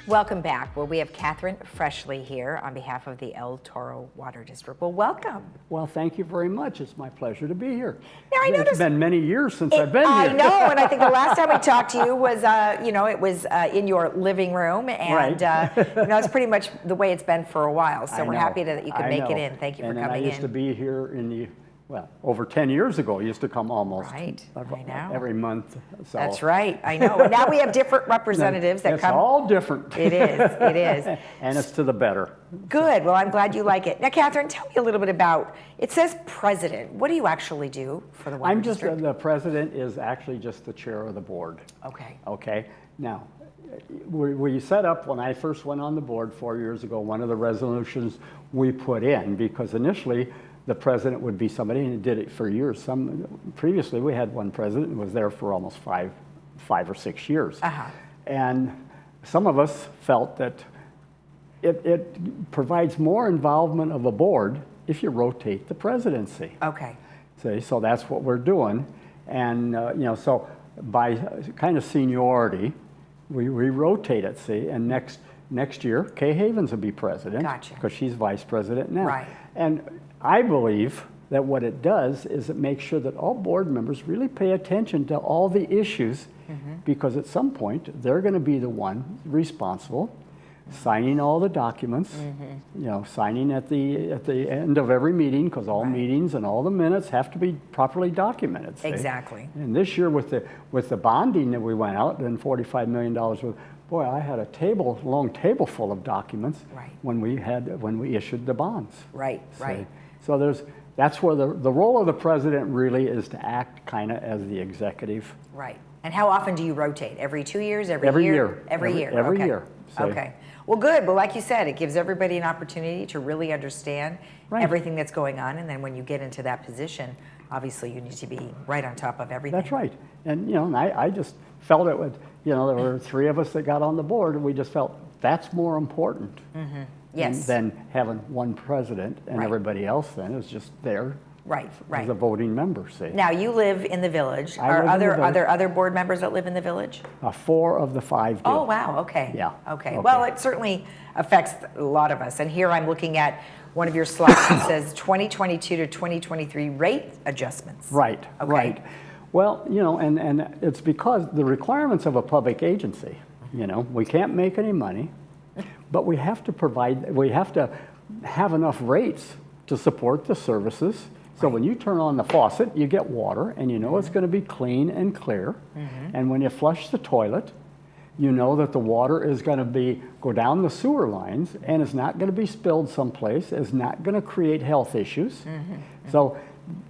Welcome back. Well, we have Catherine Freshley here on behalf of the El Toro Water District. Well, welcome. Well, thank you very much. It's my pleasure to be here. Now, I noticed it's been many years since I've been here. I know, and I think the last time we talked to you was, it was in your living room, and right. It's pretty much the way it's been for a while. So we're happy that you could make it in. Thank you for coming in. I used to be here in the over 10 years ago. I used to come almost every month. So. That's right. I know. And now we have different representatives that come. It's all different. It is. It is. And it's to the better. Good. Well, I'm glad you like it. Now, Catherine, tell me a little bit about, it says president. What do you actually do for the water district? The president is actually just the chair of the board. Okay. Okay. Now, we set up, when I first went on the board 4 years ago, one of the resolutions we put in, because initially, the president would be somebody, and did it for years. Previously, we had one president who was there for almost five or 6 years. And some of us felt that it provides more involvement of a board if you rotate the presidency. Okay. See, so that's what we're doing. And, so by kind of seniority, we rotate it, see, and next year, Kay Havens will be president. Gotcha. Because she's vice president now. Right. And I believe that what it does is it makes sure that all board members really pay attention to all the issues, because at some point they're going to be the one responsible, signing all the documents, signing at the end of every meeting, because all meetings and all the minutes have to be properly documented. See? Exactly. And this year with the bonding that we went out, and $45 million worth. Boy, I had a long table full of documents when we issued the bonds. Right, right. So that's where the role of the president really is to act kind of as the executive. Right. And how often do you rotate? Every 2 years? Every year. Every year. Every okay. year. So. Okay. Well, good. Well, like you said, it gives everybody an opportunity to really understand everything that's going on. And then when you get into that position, obviously you need to be right on top of everything. That's right. And, I just felt it would, there were 3 of us that got on the board, and we just felt that's more important than having one president, and everybody else then is just there as a voting member. See. Now, you live in the village. Are there other board members that live in the village? 4 of the 5 do. Oh, wow. Okay. Yeah. Okay. Well, it certainly affects a lot of us. And here I'm looking at one of your slides that says 2022 to 2023 rate adjustments. Right. Okay. Right. Well, and it's because the requirements of a public agency, we can't make any money, but we have to have enough rates to support the services. So when you turn on the faucet, you get water, and it's going to be clean and clear. And when you flush the toilet, you know that the water is going to go down the sewer lines, and it's not going to be spilled someplace. It's not going to create health issues. So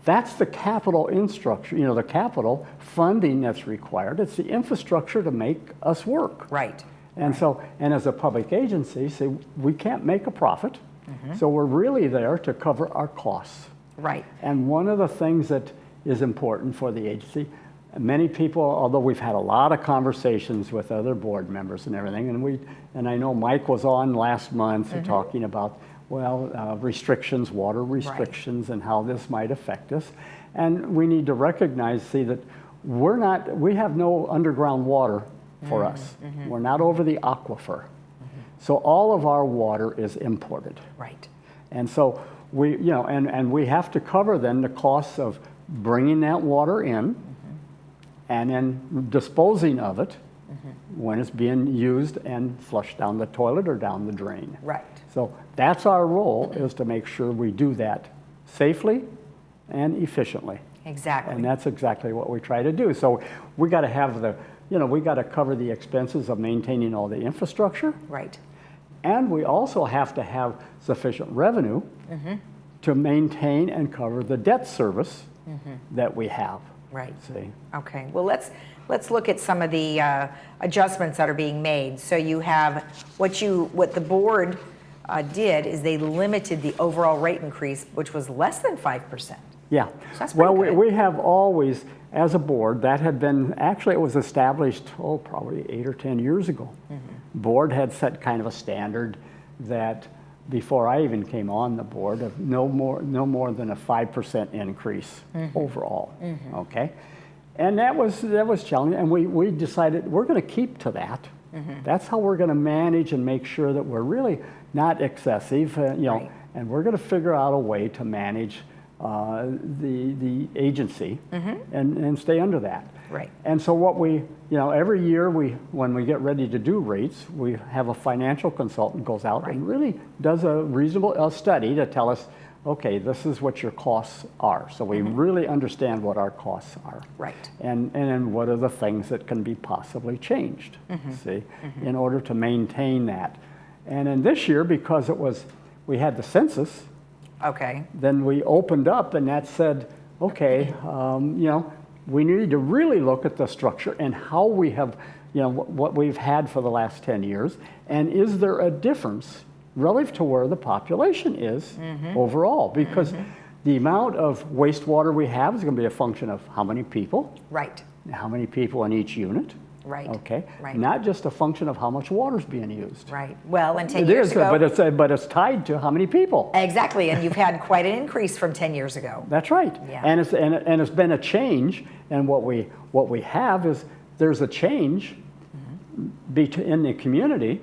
that's the capital infrastructure, the capital funding that's required. It's the infrastructure to make us work. Right. And and as a public agency, we can't make a profit, so we're really there to cover our costs. Right. And one of the things that is important for the agency, many people, although we've had a lot of conversations with other board members and everything, and I know Mike was on last month talking about restrictions, water restrictions, and how this might affect us. And we need to recognize, that we have no underground water for us. We're not over the aquifer. So all of our water is imported. Right. And so we have to cover then the costs of bringing that water in and then disposing of it when it's being used and flushed down the toilet or down the drain. Right. So that's our role, is to make sure we do that safely and efficiently. Exactly. And that's exactly what we try to do. So we got to have we got to cover the expenses of maintaining all the infrastructure. Right. And we also have to have sufficient revenue to maintain and cover the debt service that we have. Right. See. Okay. Well, let's look at some of the adjustments that are being made. So you have what the board did is they limited the overall rate increase, which was less than 5%. Yeah. So that's pretty good. We have always, as a board, that had been, actually it was established, probably 8 or 10 years ago. Board had set kind of a standard that before I even came on the board of no more than a 5% increase overall, okay? And that was challenging, and we decided we're going to keep to that. That's how we're going to manage and make sure that we're really not excessive, Right. and we're going to figure out a way to manage the agency and stay under that. Right. And so what every year when we get ready to do rates, we have a financial consultant goes out and really does a reasonable study to tell us, okay, this is what your costs are. So we really understand what our costs are. Right. And then what are the things that can be possibly changed, see, in order to maintain that. And then this year, because we had the census, Okay. then we opened up and that said, okay, we need to really look at the structure and how we have, what we've had for the last 10 years. And is there a difference relative to where the population is overall? Because the amount of wastewater we have is going to be a function of how many people. Right. How many people in each unit. Right. Okay. Right. Not just a function of how much water is being used. Right. Well, and 10 It years is, ago. but it's tied to how many people. Exactly, and you've had quite an increase from 10 years ago. That's right. Yeah. And it's been a change. And what we have is there's a change in the community,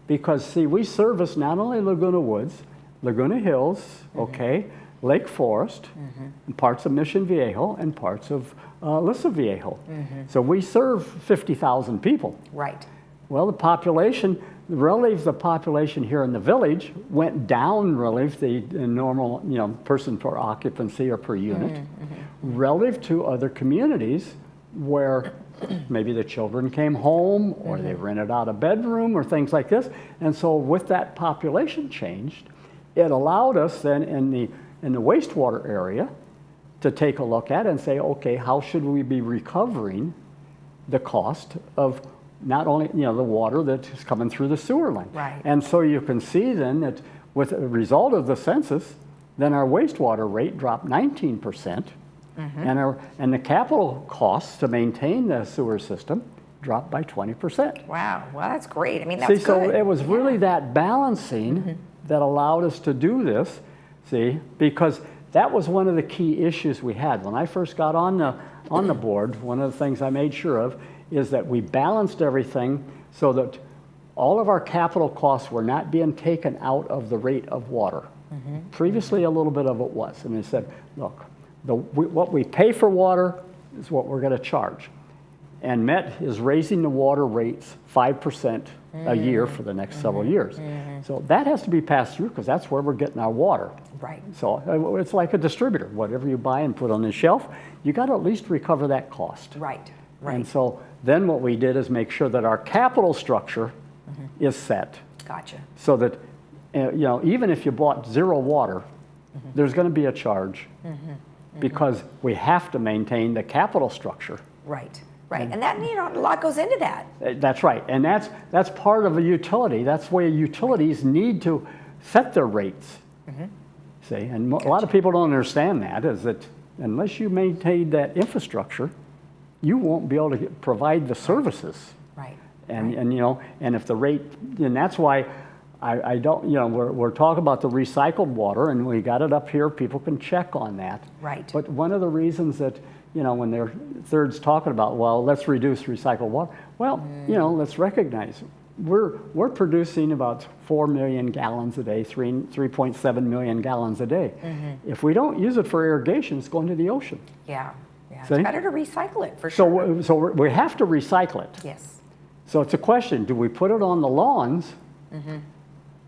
because see, we service not only Laguna Woods, Laguna Hills, okay, Lake Forest, and parts of Mission Viejo, and parts of Lissa Viejo. So we serve 50,000 people. Right. Well, the population, relative the population here in the village went down relative the normal, person per occupancy or per unit, relative to other communities where maybe the children came home or they rented out a bedroom or things like this. And so with that population changed, it allowed us then in the wastewater area to take a look at it and say, okay, how should we be recovering the cost of not only the water that is coming through the sewer line. Right. And so you can see then that with the result of the census, then our wastewater rate dropped 19%, and the capital costs to maintain the sewer system dropped by 20%. Wow. Well, that's great. I mean, that's See, so good. it was really that balancing that allowed us to do this, see, because that was one of the key issues we had. When I first got on the board, one of the things I made sure of is that we balanced everything so that all of our capital costs were not being taken out of the rate of water. Previously, a little bit of it was. I mean, it said, look, what we pay for water is what we're going to charge. And Met is raising the water rates 5% a year for the next several years. So that has to be passed through because that's where we're getting our water. Right. So it's like a distributor. Whatever you buy and put on the shelf, you got to at least recover that cost. Right. Right. And so then what we did is make sure that our capital structure is set Gotcha. so that, even if you bought zero water, there's going to be a charge because we have to maintain the capital structure. Right. Right. And that, a lot goes into that. That's right. And that's part of a utility. That's where utilities need to set their rates. See, and a lot of people don't understand that, is that unless you maintain that infrastructure, you won't be able to provide the services. Right. And and if the rate, and that's why I don't, we're talking about the recycled water, and we got it up here. People can check on that. Right. But one of the reasons that when they're thirds talking about, well, let's reduce recycled water. Well, let's recognize we're producing about 4 million gallons a day, 3.7 million gallons a day. If we don't use it for irrigation, it's going to the ocean. Yeah. Yeah. See? It's better to recycle it for sure. So we have to recycle it. Yes. So it's a question: do we put it on the lawns?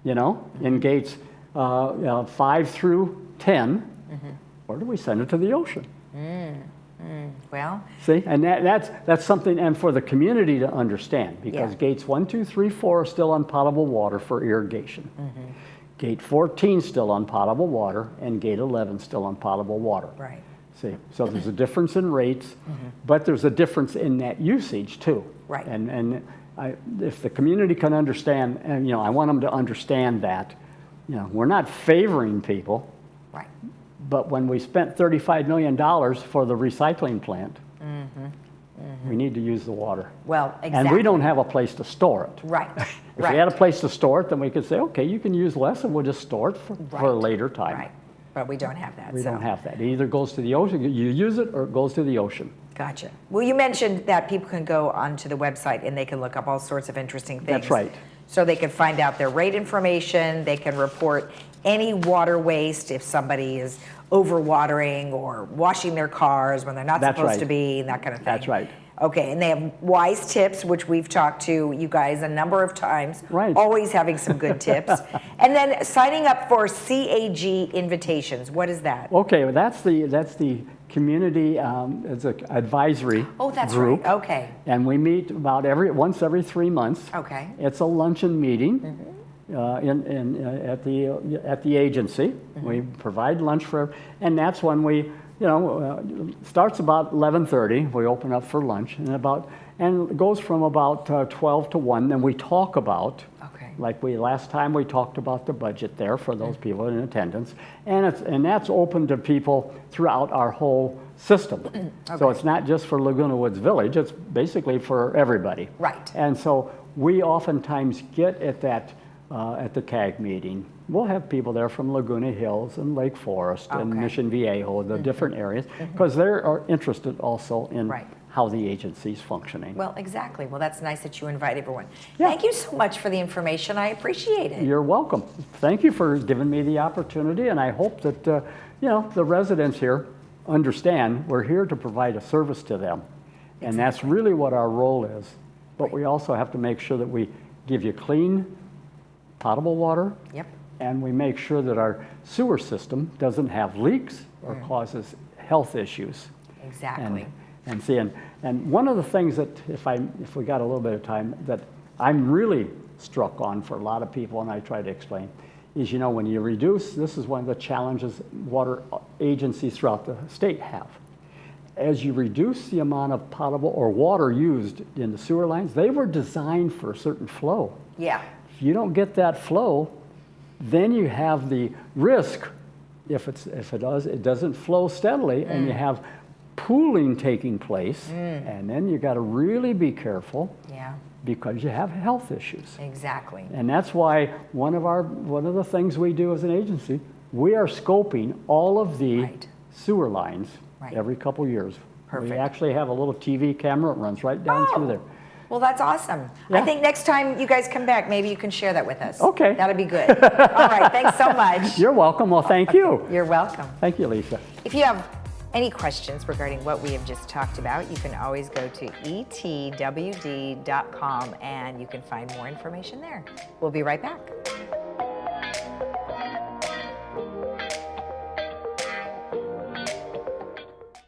In gates 5 through 10, or do we send it to the ocean? Well. See, and that's something, and for the community to understand, because gates 1, 2, 3, 4 are still on potable water for irrigation. Gate 14 still on potable water, and gate 11 still on potable water. Right. See, so there's a difference in rates, but there's a difference in that usage too. Right. And if the community can understand, and I want them to understand that, we're not favoring people. Right. But when we spent $35 million for the recycling plant, we need to use the water. Well, exactly. And we don't have a place to store it. Right. If Right. we had a place to store it, then we could say, okay, you can use less, and we'll just store it for a later time. Right. But we don't have that. We so. don't have that. It either goes to the ocean, you use it, or it goes to the ocean. Gotcha. Well, you mentioned that people can go onto the website and they can look up all sorts of interesting things. That's right. So they can find out their rate information, they can report any water waste if somebody is overwatering or washing their cars when they're not That's supposed right. to be, and that kind of thing. That's right. Okay, and they have wise tips, which we've talked to you guys a number of times. Right. Always having some good tips. And then signing up for CAG invitations. What is that? Okay, well, that's the community, it's an advisory Oh, that's group. right. Okay. And we meet about once every 3 months. Okay. It's a luncheon meeting at the agency. We provide lunch and that's when we, starts about 11:30. We open up for lunch, and it goes from about 12 to 1. Then we talk about. Okay. Like last time we talked about the budget there for those people in attendance, and that's open to people throughout our whole system. Okay. So it's not just for Laguna Woods Village; it's basically for everybody. Right. And so we oftentimes get at that at the CAG meeting. We'll have people there from Laguna Hills and Lake Forest and Okay. Mission Viejo, the different areas, because they are interested also in Right. how the agency's functioning. Well, exactly. Well, that's nice that you invite everyone. Yeah. Thank you so much for the information. I appreciate it. You're welcome. Thank you for giving me the opportunity, and I hope that the residents here understand we're here to provide a service to them, and that's really what our role is. But we also have to make sure that we give you clean, potable water, Yep. and we make sure that our sewer system doesn't have leaks or causes health issues. Exactly. And see, and one of the things that, if we got a little bit of time, that I'm really struck on for a lot of people, and I try to explain, is when you reduce, this is one of the challenges water agencies throughout the state have. As you reduce the amount of potable or water used in the sewer lines, they were designed for a certain flow. Yeah. If you don't get that flow, then you have the risk, if it doesn't flow steadily, and you have pooling taking place, and then you got to really be careful Yeah. because you have health issues. Exactly. And that's why one of the things we do as an agency, we are scoping all of the Right. sewer lines Right. every couple years. Perfect. We actually have a little TV camera that runs right down through there. Well, that's awesome. Yeah. I think next time you guys come back, maybe you can share that with us. Okay. That'd be good. All right. Thanks so much. You're welcome. Well, thank you. You're welcome. Thank you, Lisa. If you have any questions regarding what we have just talked about, you can always go to etwd.com and you can find more information there. We'll be right back.